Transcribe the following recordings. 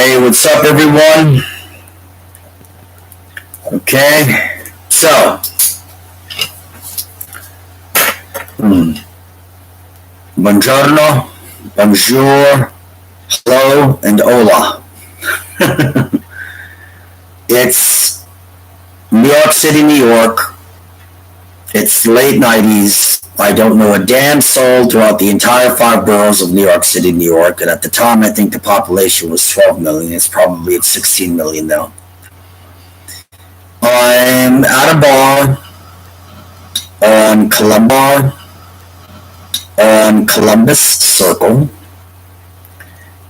Hey, what's up, everyone? Okay, so, buongiorno, bonjour, hello, and hola. It's New York City, New York. It's late 90s. I don't know a damn soul throughout the entire 5 boroughs of New York City, New York. And at the time, I think the population was 12 million. It's probably at 16 million now. I'm at a bar on Columbus Circle.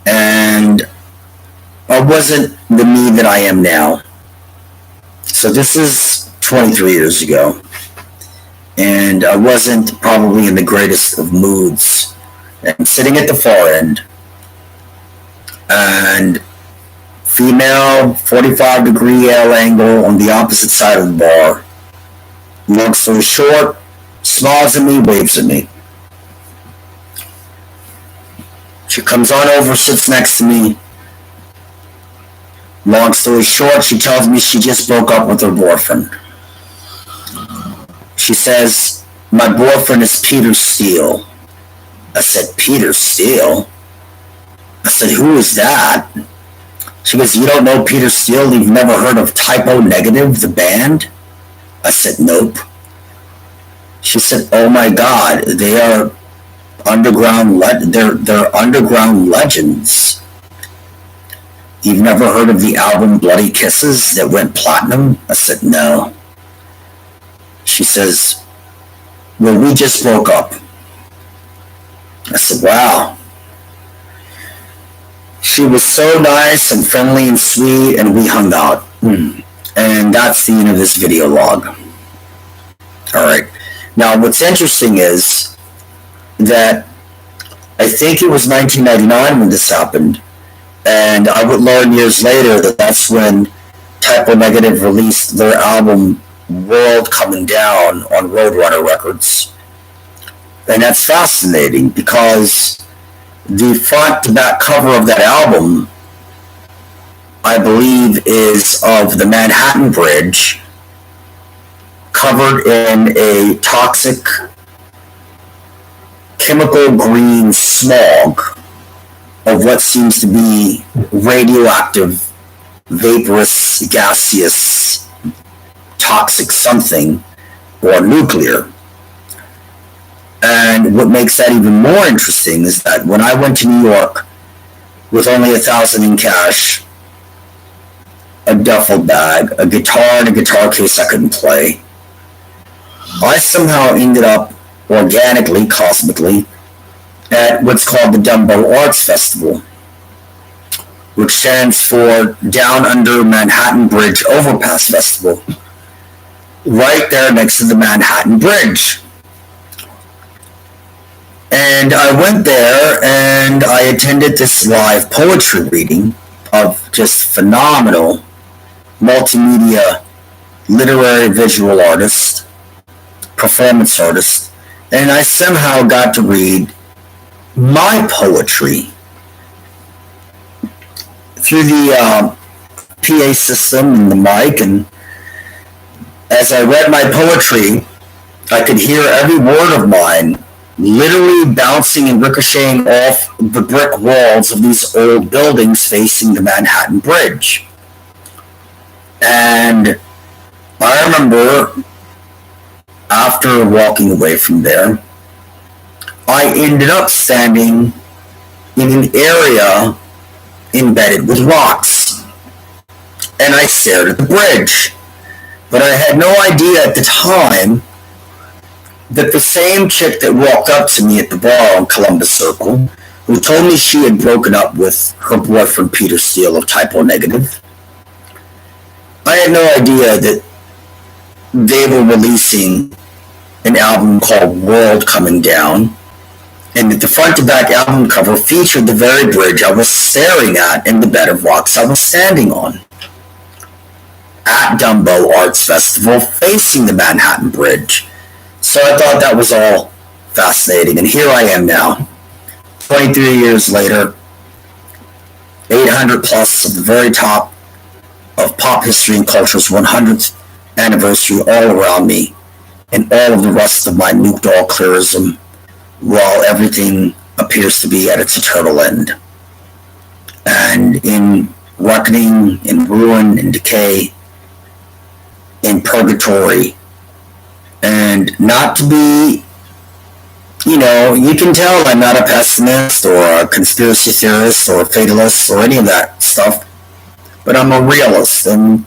And I wasn't the me that I am now. So this is 23 years ago. And I wasn't probably in the greatest of moods. And sitting at the far end, and female 45-degree L angle on the opposite side of the bar. Long story short, smiles at me, waves at me. She comes on over, sits next to me. Long story short, she tells me she just broke up with her boyfriend. She says, my boyfriend is Peter Steele. I said, Peter Steele? I said, who is that? She goes, you don't know Peter Steele? You've never heard of Typo Negative, the band? I said, nope. She said, oh my God, they are underground, they're underground legends. You've never heard of the album Bloody Kisses that went platinum? I said, no. She says, well, we just broke up. I said, wow. She was so nice and friendly and sweet, and we hung out. And that's the end of this video log. All right. Now, what's interesting is that I think it was 1999 when this happened, and I would learn years later that that's when Typo Negative released their album World Coming Down on Roadrunner Records. And that's fascinating because the front to back cover of that album, I believe, is of the Manhattan Bridge covered in a toxic chemical green smog of what seems to be radioactive, vaporous, gaseous, toxic something, or nuclear. And what makes that even more interesting is that when I went to New York with only $1,000 in cash, a duffel bag, a guitar, and a guitar case I couldn't play, I somehow ended up organically, cosmically, at what's called the DUMBO Arts Festival, which stands for Down Under Manhattan Bridge Overpass Festival, right there next to the Manhattan Bridge. And I went there and I attended this live poetry reading of just phenomenal multimedia literary visual artist, performance artist, and I somehow got to read my poetry through the PA system and the mic, and as I read my poetry, I could hear every word of mine literally bouncing and ricocheting off the brick walls of these old buildings facing the Manhattan Bridge. And I remember, after walking away from there, I ended up standing in an area embedded with rocks. And I stared at the bridge. But I had no idea at the time that the same chick that walked up to me at the bar on Columbus Circle, who told me she had broken up with her boyfriend Peter Steele of Typo Negative, I had no idea that they were releasing an album called World Coming Down, and that the front to back album cover featured the very bridge I was staring at in the bed of rocks I was standing on. At DUMBO Arts Festival facing the Manhattan Bridge. So I thought that was all fascinating, and here I am now, 23 years later, 800 plus of the very top of pop history and culture's 100th anniversary all around me, and all of the rest of my nuked all clearism, while everything appears to be at its eternal end. And in reckoning, in ruin, in decay, in purgatory, and not to be, you can tell I'm not a pessimist or a conspiracy theorist or a fatalist or any of that stuff, but I'm a realist, and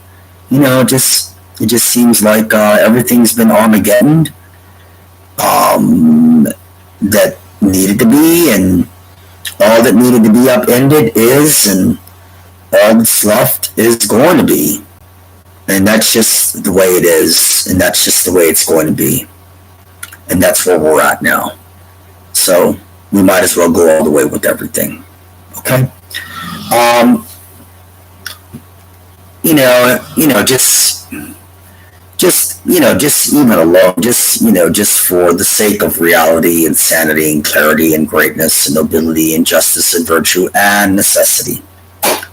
it just seems like everything's been Armageddon that needed to be, and all that needed to be upended is, and all that's left is going to be. And that's just the way it is, and that's just the way it's going to be. And that's where we're at now. So we might as well go all the way with everything. Okay? Just even alone, just for the sake of reality and sanity and clarity and greatness and nobility and justice and virtue and necessity.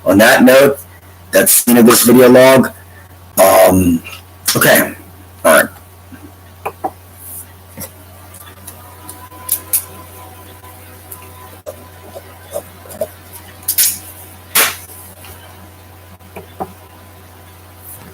On that note, that's the end of this video log. Okay. All right.